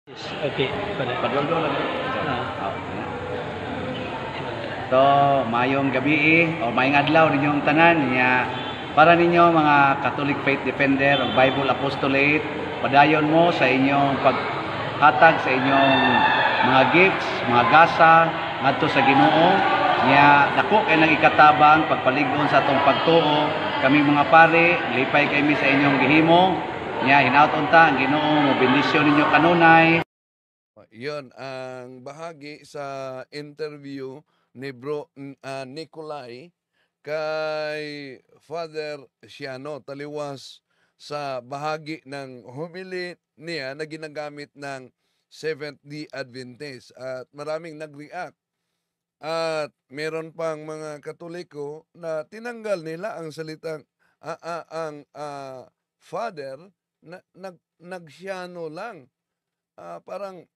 Okay, pala. Paduldo lang. Ah, So, mayong gabi o mayong adlaw ninyong tanan niya para ninyo mga Catholic Faith Defender o Bible Apostolate, padayon mo sa inyong paghatag sa inyong mga gifts, mga gasa ngadto sa Ginoo. Niya dako kay nang ikatabang pagpaligon sa atong pagtuo. Kami mga pare, lipay kami sa inyong gihimo. Niya hinaut unta ang Ginoo mo bendisyon ninyo kanunay. Yon ang bahagi sa interview ni Bro Nicolay kay Father Siano taliwas sa bahagi ng homily niya na ginagamit ng Seventh-day Adventist at maraming nag-react at meron pang mga Katoliko na tinanggal nila ang salitang Father na nagsiano lang. Parang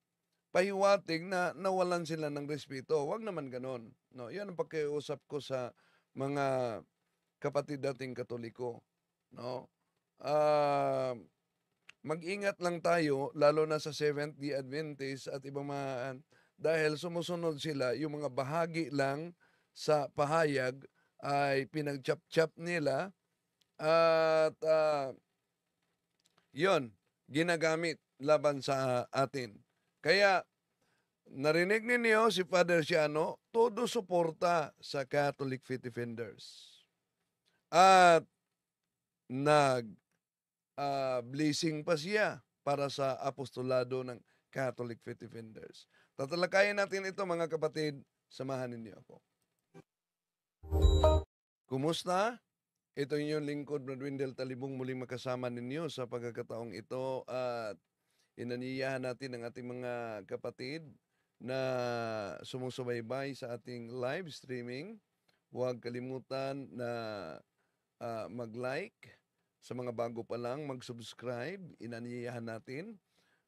pahiwatig na nawalan sila ng respeto. Huwag naman ganon. No, yan ang pakiusap ko sa mga kapatid dating Katoliko. No? Mag-ingat lang tayo, lalo na sa Seventh-day Adventist at ibang mga, dahil sumusunod sila, yung mga bahagi lang sa pahayag ay pinag-chap-chap nila at yon ginagamit laban sa atin. Kaya narinig ninyo si Father Siano, todo suporta sa Catholic Faith Defenders. At blessing pa siya para sa apostolado ng Catholic Faith Defenders. Tatalakayin natin ito mga kapatid, samahan ninyo ako. Kumusta? Ito yung lingkod, Brad Wendell Talibong, muling makasama ninyo sa pagkakataong ito at inaniyahan natin ang ating mga kapatid na sumusubaybay sa ating live streaming. Huwag kalimutan na mag-like. Sa mga bago pa lang, mag-subscribe. Inaniyahan natin.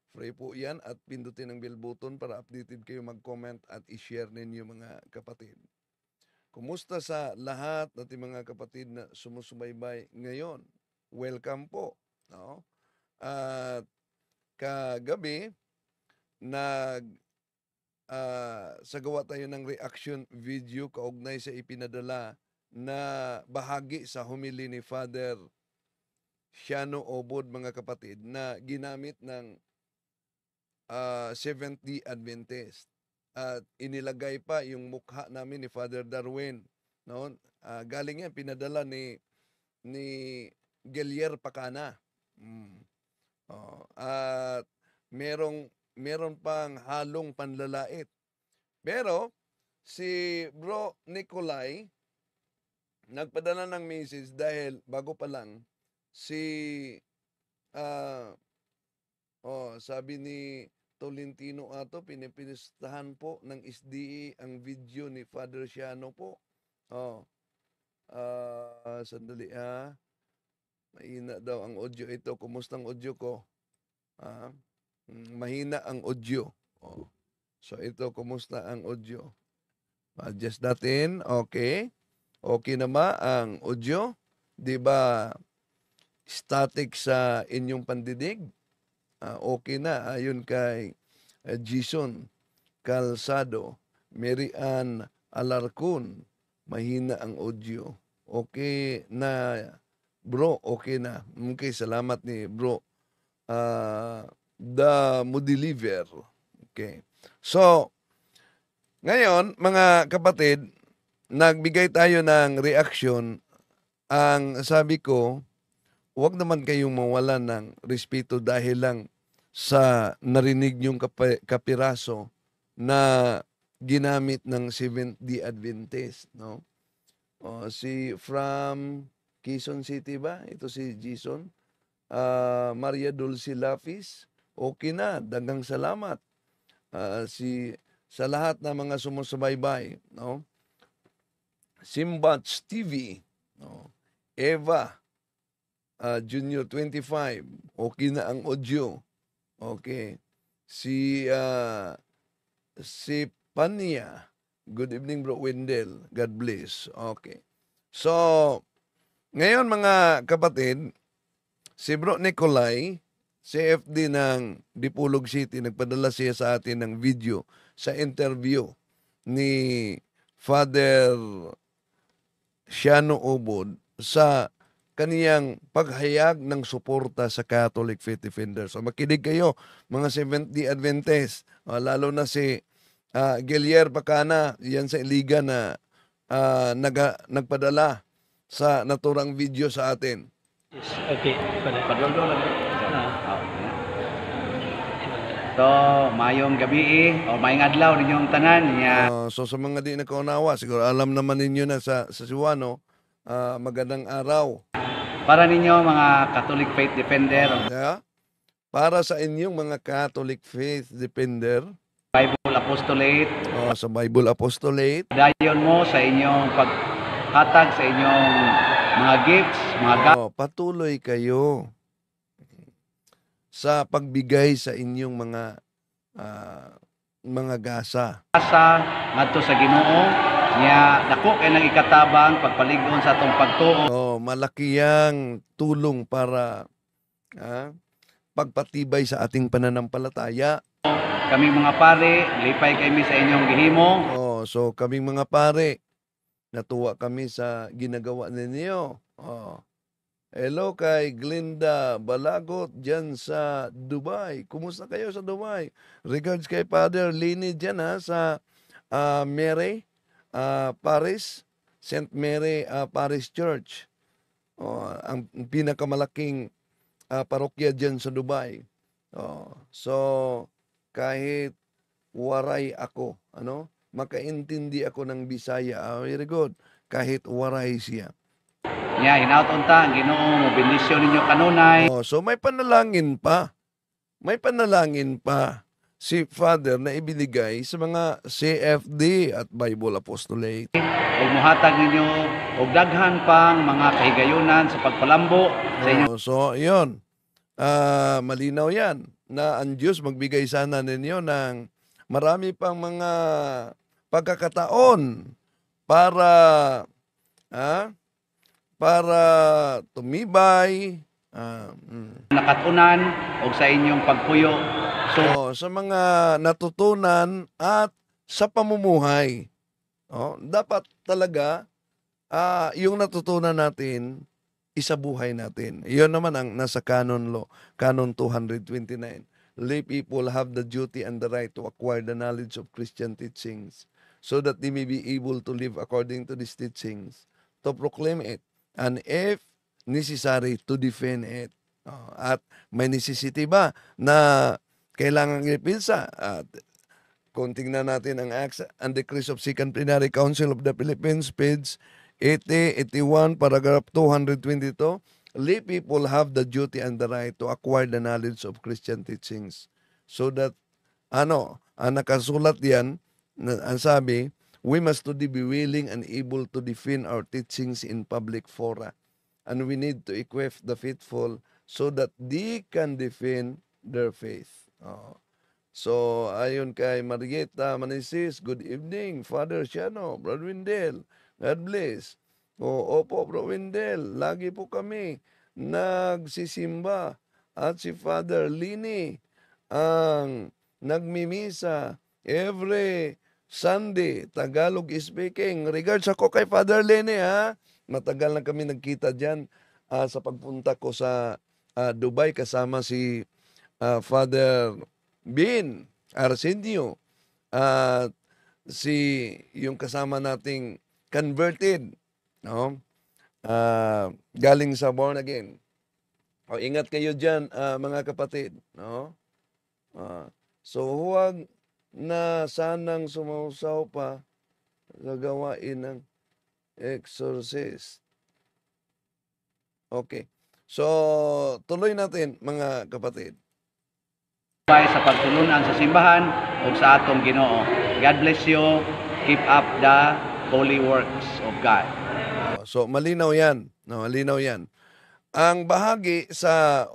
Free po yan at pindutin ang bell button para updated kayo mag-comment at i-share ninyo mga kapatid. Kumusta sa lahat natin mga kapatid na sumusubaybay ngayon? Welcome po. No? At kagabi, sagawa tayo ng reaction video kaugnay sa ipinadala na bahagi sa homily ni Father Siano Obod mga kapatid na ginamit ng Seventh-day Adventist. At inilagay pa yung mukha namin ni Father Darwin. No? Galing yan, pinadala ni Gelier Pacana. At meron pang halong panlalait. Pero si Bro Nicolay nagpadala ng message dahil bago pa lang sabi ni Tolentino ato, pinipinistahan po ng SDA ang video ni Father Siano po. Sandali mahina daw ang audio ito. Kumusta ang audio ko? Mahina ang audio. So ito, kumusta ang audio? Adjust natin. Okay. Okay naman ang audio. Di ba static sa inyong pandinig? Okay na. Ayon kay Jason Calzado, Mary Ann Alarcon, mahina ang audio. Okay na, bro. Okay na. Okay, salamat ni bro. The Modeliver. Okay. So, ngayon, mga kapatid, nagbigay tayo ng reaction. Ang sabi ko, huwag naman kayong mawalan ng respeto dahil lang sa narinig niyong kapiraso na ginamit ng Seventh-day Adventist. No? Si from Quezon City ba? Ito si Jason. Maria Dulce Lapis. Okay na. Daghang salamat. Sa lahat ng mga sumusubaybay. No? Simbats TV. No? Eva. Junior 25. Okay na ang audio. Okay. Si Pania. Good evening, Bro Wendell. God bless. Okay. So, ngayon mga kapatid, si Bro Nicolay, CFD ng Dipolog City, nagpadala siya sa atin ng video sa interview ni Father Shiano Obod sa kaniyang paghayag ng suporta sa Catholic Faith Defenders. So makinig kayo, mga Seventh-day Adventist, lalo na si Gilier Bacana, yan sa Iliga na nagpadala sa naturang video sa atin. Yes, okay. Paduldo lang. Ah. So, mayong gabi o mayong adlaw ninyong tanan niya. So sa mga di nakaunawa, siguro alam naman ninyo na sa Cebuano, magandang araw. Para ninyo mga Catholic Faith Defender, Yeah? Para sa inyong mga Catholic Faith Defender, Bible Apostolate, sa Bible Apostolate, dayon mo sa inyong paghatag sa inyong mga gifts, mga patuloy kayo sa pagbigay sa inyong mga gasa. gasa ngadto sa Ginoo niya dako kay nang ikatabang pagpalig-on sa atong pagtuo. Malaki yang tulong para pagpatibay sa ating pananampalataya. Kaming mga pare, lipay kami sa inyong gihimo. So kaming mga pare, natuwa kami sa ginagawa ninyo. Hello kay Glinda Balagot dyan sa Dubai. Kumusta kayo sa Dubai? Regards kay Father Lini dyan sa Mary Paris, St. Mary Paris Church. Ang pinakamalaking parokya dyan sa Dubai. So, kahit waray ako, makaintindi ako ng Bisaya. Very good. Kahit waray siya. Niya hinaut unta ang Ginoo mo bendisyon ninyo kanunay. So may panalangin pa. May panalangin pa si Father na ibinigay sa mga CFD at Bible Apostolate. Ug mohatag ninyo og daghan pang mga kahigayunan sa pagpalambo sa inyong So, yun. Malinaw yan na ang Diyos magbigay sana ninyo ng marami pang mga pagkakataon para tumibay, nakatunan o sa inyong pagpuyo. So, sa mga natutunan at sa pamumuhay. Dapat talaga yung natutunan natin, isabuhay natin. Iyon naman ang nasa Canon Law, Canon 229. Lay people have the duty and the right to acquire the knowledge of Christian teachings so that they may be able to live according to these teachings, to proclaim it, and if necessary, to defend it. At may necessity ba na kailangan ipinsa? Kung tingnan natin ang Acts and Decrees of Second Plenary Council of the Philippines, page 80, 81, paragraph 222, lay people have the duty and the right to acquire the knowledge of Christian teachings. So that, nakasulat yan, ang sabi, we must today be willing and able to defend our teachings in public fora. And we need to equip the faithful so that they can defend their faith. So, ayon kay Marieta Manisis, good evening, Father Shiano, Brother Windel, God bless. Opo, Bro Windel, lagi po kami nagsisimba at si Father Lini ang nagmimisa every Sunday, Tagalog speaking. Regards ako kay Father Lini, matagal na kami nagkita dyan sa pagpunta ko sa Dubai kasama si Father Bin Arsenio at yung kasama nating converted, galing sa born again. Ingat kayo dyan, mga kapatid. So huwag na sanang sumausaw pa sa gawain ng exorcist. Okay. So, tuloy natin, mga kapatid. sa pagtulunan sa simbahan o sa atong Ginoo. God bless you. Keep up the holy works of God. So, malinaw yan. Malinaw yan. Ang bahagi sa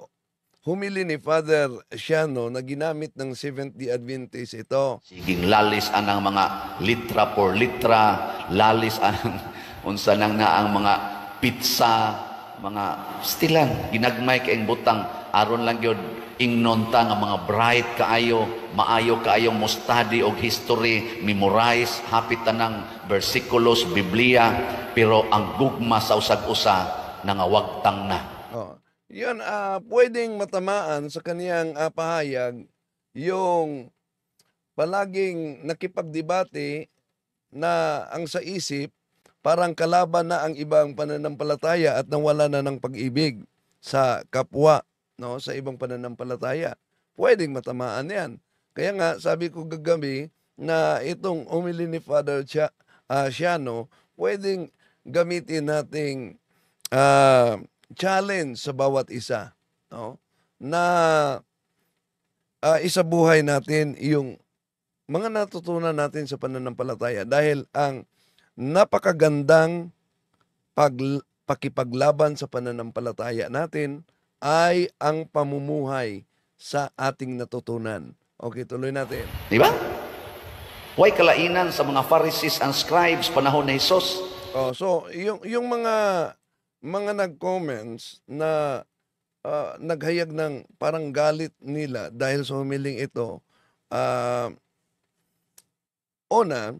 humili ni Father Shiano na ginamit ng Seventh-day Adventist ito. Siging lalis anang mga litra por litra, lalis anang unsa nang naang mga pizza, mga stilan, ginagmay kaing butang aron lang gyud ingnon ta nga mga bright kaayo, maayo kaayo mo study og history, memorize hapit tanang bersikulos Biblia, pero ang gugma sa usag-usa nangawagtang na. Oh. Yun, pwedeng matamaan sa kaniyang pahayag yung palaging nakipagdebate na ang sa isip parang kalaban na ang ibang pananampalataya at nawala na ng pag-ibig sa kapwa, no, sa ibang pananampalataya. Pwedeng matamaan 'yan. Kaya nga sabi ko kagabi na itong homily ni Father Siano, pwedeng gamitin nating challenge sa bawat isa, no? Na isabuhay natin yung mga natutunan natin sa pananampalataya dahil ang napakagandang pakipaglaban sa pananampalataya natin ay ang pamumuhay sa ating natutunan. Okay, tuloy natin. Di ba? Huwag kalainan sa mga Pharisees and scribes panahon ni Jesus. Oh, so yung mga nag-comments na naghayag ng parang galit nila dahil sa humiling ito, una,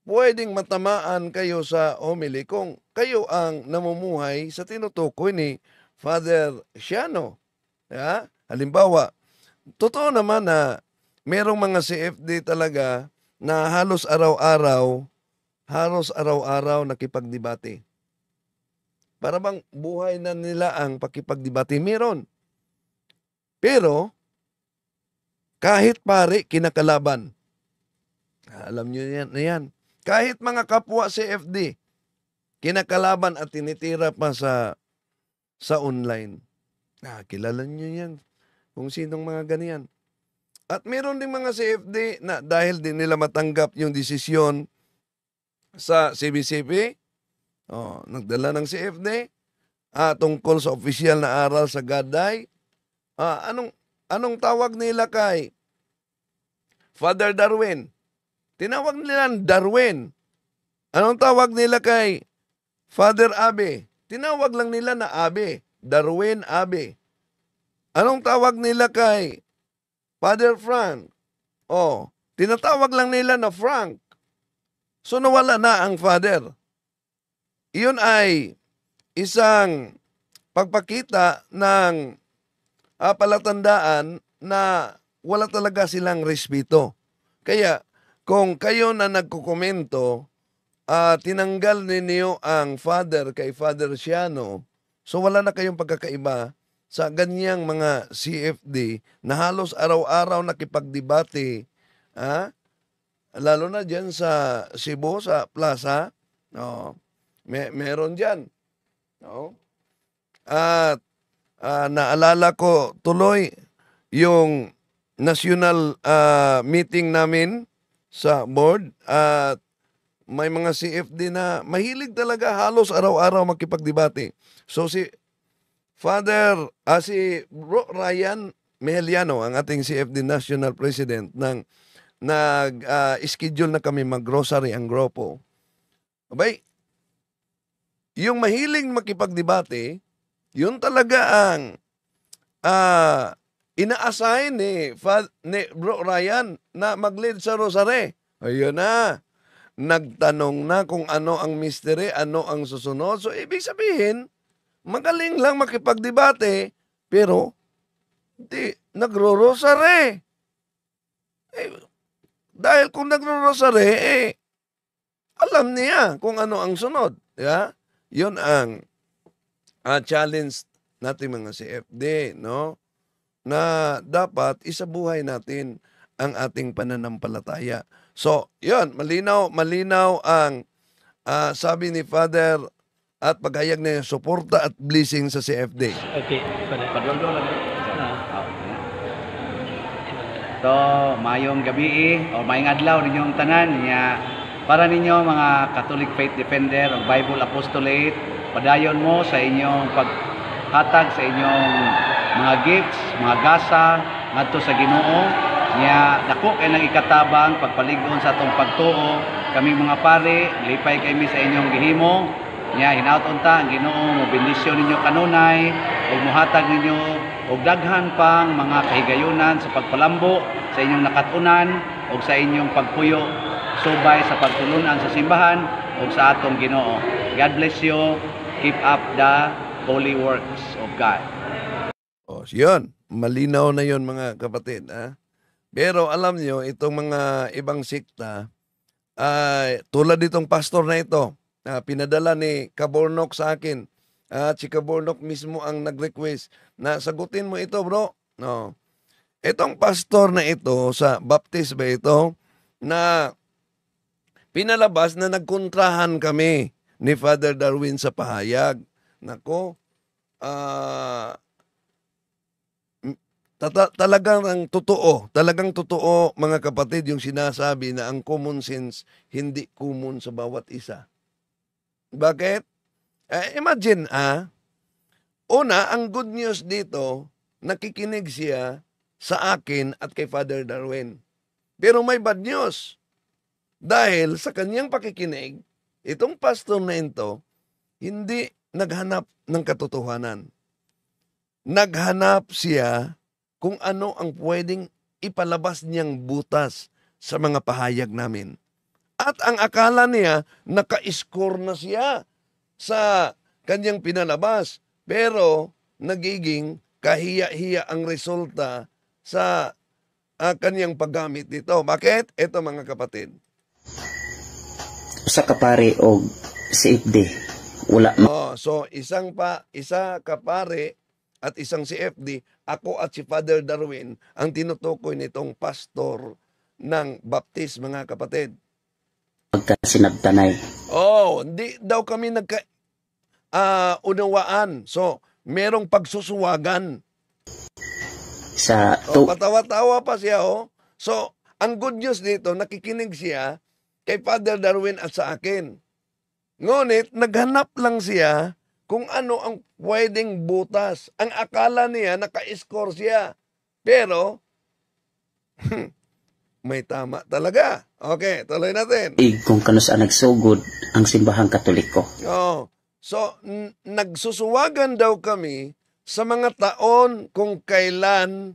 pwedeng matamaan kayo sa homily kung kayo ang namumuhay sa tinutukoy ni Father Siano. Yeah? Halimbawa, totoo naman na merong mga CFD talaga na halos araw-araw nakipagdebate. Para bang buhay na nila ang pakipagdebate. Meron. Pero, kahit pare, kinakalaban. Alam nyo yan na yan. Kahit mga kapwa CFD, kinakalaban at tinitira pa sa online. Kilala nyo yan. Kung sinong mga ganyan. At meron din mga CFD na dahil din nila matanggap yung desisyon sa CBCP, nagdala ng CFD tungkol sa opisyal na aral sa Gaday. Anong tawag nila kay Father Darwin? Tinawag nila Darwin. Anong tawag nila kay Father Abe? Tinawag lang nila na Abe. Darwin Abe. Anong tawag nila kay Father Frank? Tinatawag lang nila na Frank. So nawala na ang Father. Iyon ay isang pagpakita ng palatandaan na wala talaga silang respeto. Kaya kung kayo na nagkukomento, tinanggal ninyo ang Father kay Father Siano, so wala na kayong pagkakaiba sa ganyang mga CFD na halos araw-araw nakipagdebate, lalo na dyan sa Cebu, sa plaza, meron dyan. No? At naalala ko tuloy yung national meeting namin sa board at may mga CFD na mahilig talaga halos araw-araw makipagdebate. So si Bro Ryan Mejeliano, ang ating CFD National President, nag-schedule na kami mag-grocery ang grupo. Abay, yung mahiling makipagdebate, yun talaga ang ina-assign ni Bro Ryan na mag-lead sa rosary. Ayun na. Nagtanong na kung ano ang mystery, ano ang susunod. So, ibig sabihin, magaling lang makipagdebate, pero di nagro-rosary. Dahil kung nagro-rosary, alam niya kung ano ang sunod. Yeah? Yun ang challenge natin mga CFD, no? Na dapat isabuhay natin ang ating pananampalataya. So, yun, malinaw ang sabi ni Father at paghayag na yung suporta at blessing sa CFD. Okay, Father. So, mayong gabi o mayong adlaw ninyong tanan niya para ninyo mga Catholic Faith Defender o Bible Apostolate, padayon mo sa inyong paghatag sa inyong mga gifts, mga gasa ngadto sa Ginoo. Niya dako kay nang ikatabang pagpaligon sa atong pagtuo. Kaming mga pare, lipay kami sa inyong gihimo. Niya hinaut unta ang Ginoo mo bendisyon ninyo kanunay ug mohatag ninyo ug daghan pang mga kahigayunan sa pagpalambo sa inyong nakatunan ug sa inyong pagpuyo subay sa pagtulunan sa simbahan ug sa atong Ginoo. God bless you. Keep up the holy works of God. O, yun. Malinaw na yun mga kapatid. Ha? Pero alam nyo, itong mga ibang sikta, tulad itong pastor na ito, pinadala ni Kabornok sa akin. At si Kabornok mismo ang nag-request na sagutin mo ito, bro. No. Itong pastor na ito, sa Baptist ba ito, na pinalabas na nagkontrahan kami ni Father Darwin sa pahayag. Nako, talagang totoo mga kapatid yung sinasabi na ang common sense hindi common sa bawat isa. Bakit? Imagine, una, ang good news dito, nakikinig siya sa akin at kay Father Darwin. Pero may bad news. Dahil sa kanyang pakikinig, itong pastor na ito, hindi naghanap ng katotohanan. Naghanap siya kung ano ang pwedeng ipalabas niyang butas sa mga pahayag namin. At ang akala niya, naka-score na siya sa kanyang pinalabas. Pero nagiging kahiya-hiya ang resulta sa kanyang paggamit dito. Bakit? Ito mga kapatid. Usa ka pare og CFD wala So isa ka pare at isang CFD, ako at si Father Darwin ang tinutukoy nitong pastor ng Baptist mga kapatid. magkasinabtanay. Hindi daw kami unawaan. So merong pagsusuwagan. Sa Patawa-tawa pa siya. So ang good news dito, nakikinig siya kay Father Darwin at sa akin. Ngunit, naghanap lang siya kung ano ang pwedeng butas. Ang akala niya, naka-score siya. Pero, may tama talaga. Okay, tuloy natin. kung kano sa nagsugod ang simbahang Katoliko. So, nagsusuwagan daw kami sa mga taon kung kailan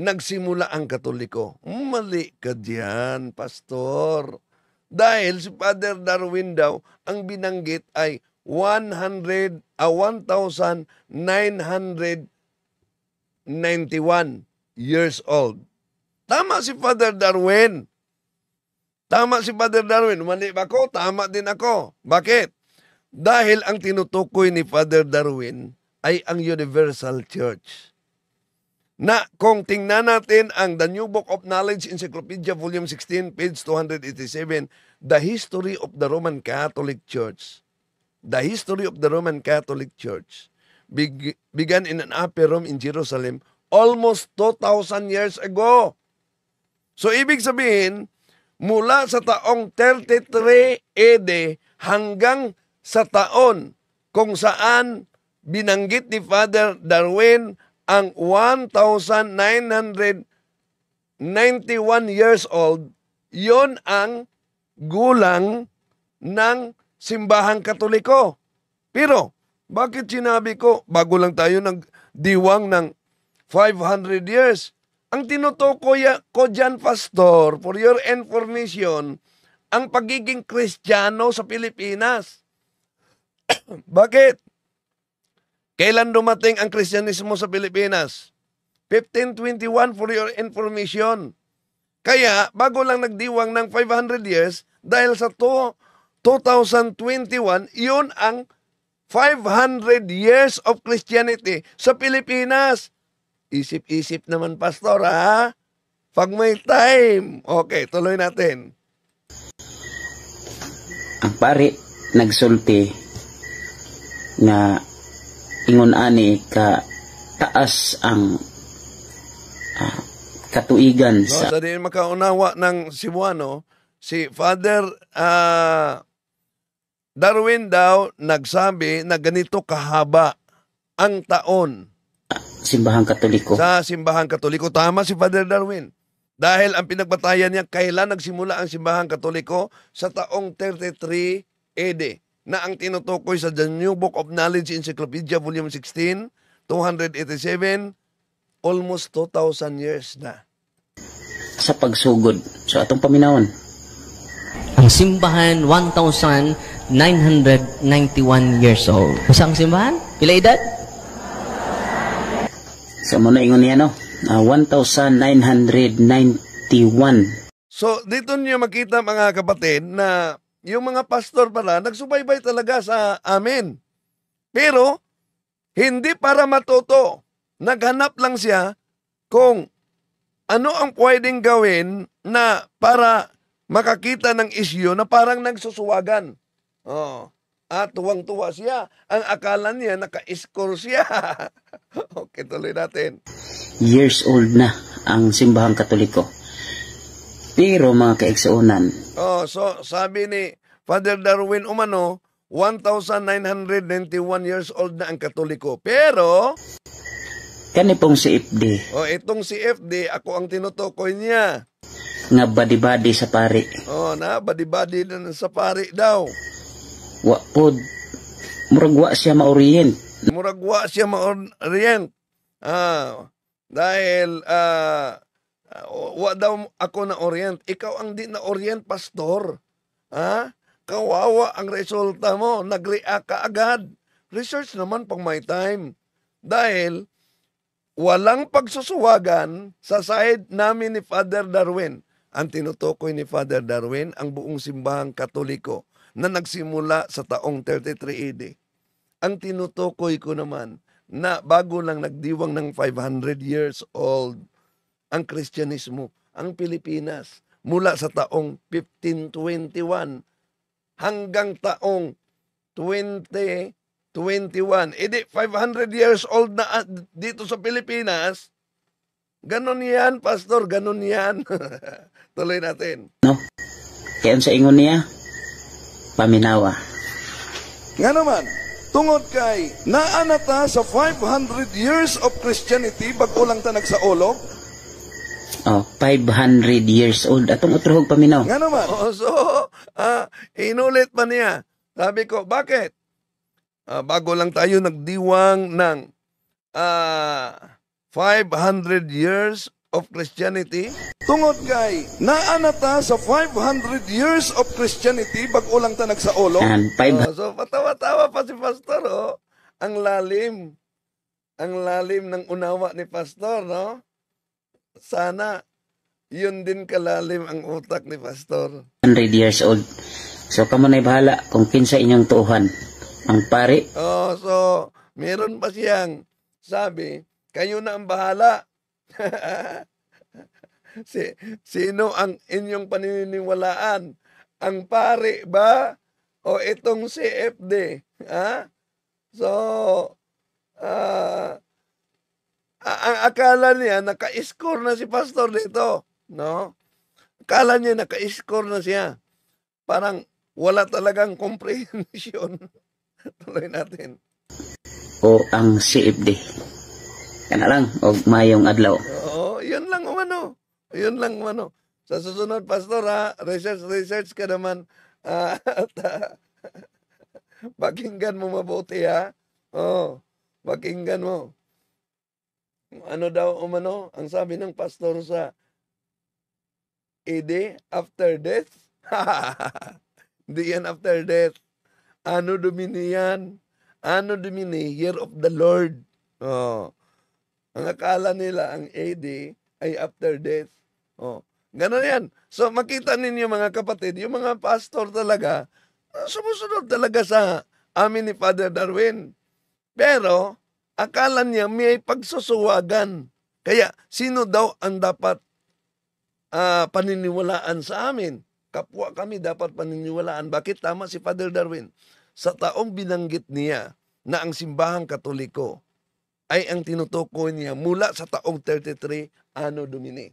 nagsimula ang Katoliko. Mali ka diyan, pastor. Dahil si Father Darwin daw, ang binanggit ay 1,991 years old. Tama si Father Darwin. Mali ba ako? Tama din ako. Bakit? Dahil ang tinutukoy ni Father Darwin ay ang Universal Church. Na kung tingnan natin ang The New Book of Knowledge Encyclopedia Volume 16, page 287, The History of the Roman Catholic Church. The history of the Roman Catholic Church began in an upper room in Jerusalem almost 2,000 years ago. So ibig sabihin, mula sa taong 33 AD hanggang sa taon kung saan binanggit ni Father Darwin ang 1,991 years old, yon ang gulang ng simbahang Katoliko. Pero, bakit sinabi ko, bago lang tayo nagdiwang ng 500 years? Ang tinutukoy ko dyan, Pastor, for your information, ang pagiging Kristiyano sa Pilipinas. Bakit? Kailan dumating ang Kristyanismo sa Pilipinas? 1521 for your information. Kaya, bago lang nagdiwang ng 500 years, dahil sa 2021, yun ang 500 years of Christianity sa Pilipinas. Isip-isip naman, Pastor, ha? Pag may time. Okay, tuloy natin. Ang pare nagsulti nga ingon ani ka taas ang katuigan sa Sa din makaunawa ng Cebuano, si Father Darwin daw nagsabi na ganito kahaba ang taon simbahang Katoliko. sa simbahang Katoliko. Tama si Father Darwin. Dahil ang pinagbatayan niya kailan nagsimula ang simbahang Katoliko sa taong 33 AD na ang tinutukoy sa The New Book of Knowledge Encyclopedia Volume 16, 287, almost 2,000 years na. sa pagsugod. So atong paminawon. Ang simbahan, 1,991 years old. Basta ang simbahan? Pila edad? So muna ingon niya no. 1,991. So, dito niyo makita mga kapatid na yung mga pastor pala, nagsubaybay talaga sa amin. Pero, hindi para matuto. Naghanap lang siya kung ano ang pwedeng gawin na para makakita ng isyu na parang nagsusuwagan. Oh. At tuwang-tuwa siya. Ang akala niya, naka-score siya. Okay, tuloy natin. Years old na ang simbahang Katoliko. Pero mga kaigsuunan, Oh, so sabi ni Father Darwin umano, 1,991 years old na ang Katoliko. Pero, kani pong si FD oh, itong si FD, ako ang tinutukoy niya. nga badi-badi sa pari. Oh, na, badi-badi na sa pari daw. Wa pod murag wa siya maorient. Muragwa siya ma-orient. Dahil, wa daw ako na-orient. Ikaw ang di na-orient, pastor. Kawawa ang resulta mo. Nag-react ka agad. Research naman pang my time. Dahil, walang pagsusuwagan sa side namin ni Father Darwin. Ang tinutukoy ni Father Darwin, ang buong simbahang Katoliko na nagsimula sa taong 33 AD. Ang tinutukoy ko naman na bago lang nagdiwang ng 500 years old ang Kristyanismo, ang Pilipinas, mula sa taong 1521 hanggang taong 2021. Edi 500 years old na dito sa Pilipinas. Ganon yan, pastor, ganon yan. Tuloy natin. No? Kaya sa ingon niya, paminawa. Nga naman, tungod kay naanata sa 500 years of Christianity bago lang ta nagsaolog. 500 years old. Atong utrohog paminaw. Nga naman. Inulit pa niya. Sabi ko, bakit? Bago lang tayo nagdiwang ng 500 years of Christianity. Tungod kay naanata sa 500 years of Christianity bago lang ta nagsaolog. And So patawa-tawa pa si pastor, oh. Ang lalim. Ang lalim ng unawa ni pastor, no? Sana yun din kalalim ang utak ni pastor. 100 years old. So kamo na'y bahala kung kinsa inyong tuuhan. Ang pari, So meron pa siyang sabi, kayo na ang bahala. Sino ang inyong paniniwalaan? Ang pare ba o itong CFD? So, ang akala niya, naka-score na si pastor dito. No? Akala niya, naka-score na siya. Parang wala talagang comprehension. Tuloy natin. o ang CFD. Kana lang, o mayong adlaw. Oo, yun lang umano. Yun lang umano. Sa susunod, pastor, research ka naman. At pakinggan mo mabuti, ha? Oo, pakinggan mo. Ano daw umano, ang sabi ng pastor sa AD, after death? Hindi yan after death. Ano Domini yan? Ano Domini, year of the Lord. Oh. Ang akala nila, ang AD ay after death. Oh. Ganon yan. So makita ninyo mga kapatid, yung mga pastor talaga, sumusunod talaga sa amin ni Father Darwin. Pero, akala niya may pagsusuwagan. Kaya, sino daw ang dapat paniniwalaan sa amin? Kapwa kami dapat paniniwalaan. Bakit? Tama si Father Darwin. Sa taong binanggit niya na ang simbahang Katoliko ay ang tinutukoy niya mula sa taong 33 Anno Domini.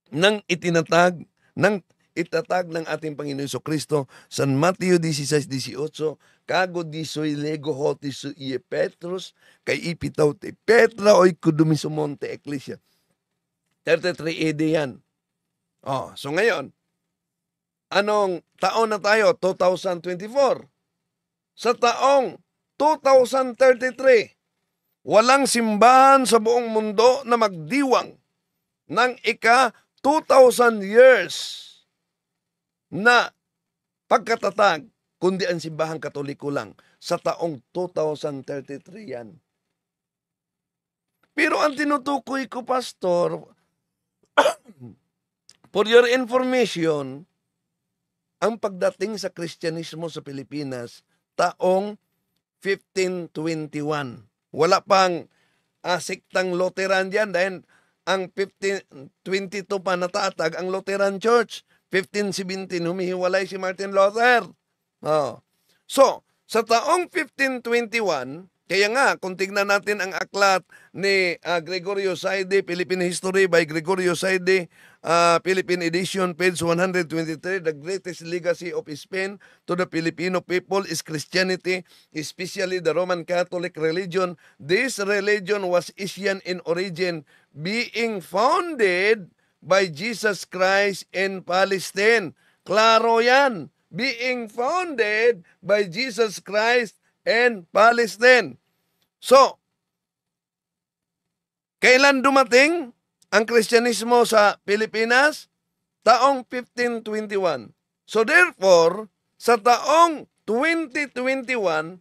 Nang itatag ng ating Panginoon Jesucristo sa Mateo 16:18, kago disoy lego hotis iye Petrus, kay ipitaw te Petra oy kudumisomonte Ecclesia. 33 AD yan. So ngayon, anong taon na tayo? 2024. Sa taong 2033, Walang simbahan sa buong mundo na magdiwang ng 2,000 years na pagkatatag, kundi ang simbahang Katoliko lang sa taong 2033 yan. Pero ang tinutukoy ko, Pastor, for your information, ang pagdating sa Kristyanismo sa Pilipinas, taong 1521. Wala pang siktang Lutheran dyan dahil ang 1522 pa natatag ang Lutheran Church. 1517, humihiwalay si Martin Luther. Oh. So, sa taong 1521, kaya nga, kung tignan natin ang aklat ni Gregorio Saide, Philippine History by Gregorio Saide, Philippine Edition, page 123, the greatest legacy of Spain to the Filipino people is Christianity, especially the Roman Catholic religion. This religion was Asian in origin, being founded by Jesus Christ in Palestine. Klaro yan. Being founded by Jesus Christ and Palestine. So, kailan dumating ang Kristyanismo sa Pilipinas? Taong 1521. So therefore, sa taong 2021,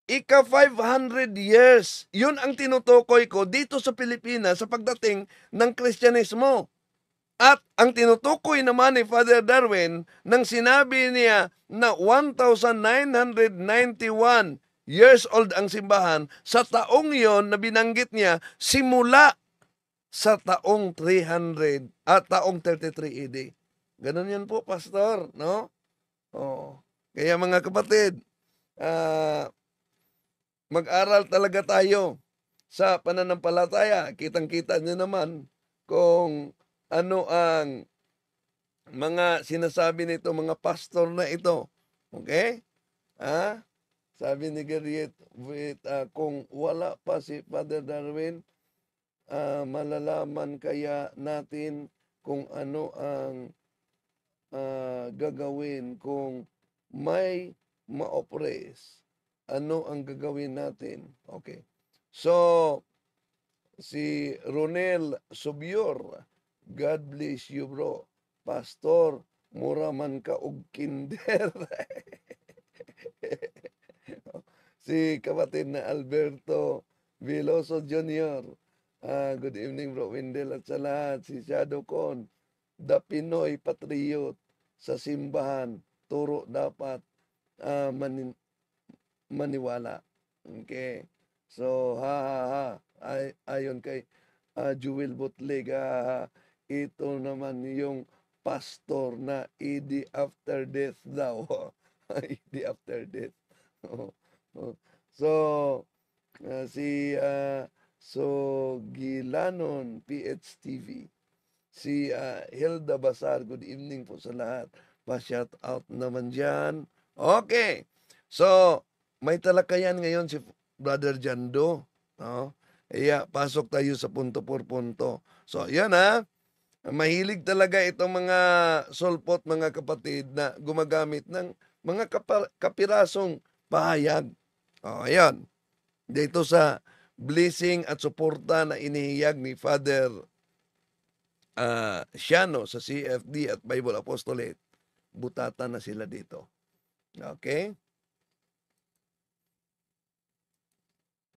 ika-500 years, yun ang tinutukoy ko dito sa Pilipinas sa pagdating ng Kristyanismo. At ang tinutukoy naman ni Father Darwin nang sinabi niya na 1,991 years old ang simbahan, sa taong yon na binanggit niya, simula sa taong 300 at taong 33 AD. Ganun yan po, Pastor, no? Oh. Kaya mga kapatid, mag-aral talaga tayo sa pananampalataya. Kitang-kita niyo naman kung ano ang mga sinasabi nito, mga pastor na ito. Okay? Sabi ni Garriet, kung wala pa si Father Darwin, malalaman kaya natin kung ano ang gagawin kung may ma-oppress. Ano ang gagawin natin? Okay. So, si Ronel Subior, God bless you, bro. Pastor, mura man ka og kinder. Si kapatid na Alberto Veloso Jr. Good evening, bro Wendell, at sa lahat. Si Shadow Con, the Pinoy Patriot sa simbahan. Turo dapat maniwala. Okay. So, ayon kay Jewel Butlig, ito naman yung pastor na ED after death daw. ED after death. So, si Gilanon PHTV, si Hilda Basar, good evening po sa lahat. Pa-shout out naman dyan. Okay. So, may talakayan ngayon si Brother Jando. No? Kaya, pasok tayo sa punto por punto. So, yan mahilig talaga itong mga sulpot, mga kapatid, na gumagamit ng mga kapirasong pahayag. Ayan. Dito sa blessing at suporta na inihiyag ni Father Siano sa CFD at Bible Apostolate, butata na sila dito. Okay?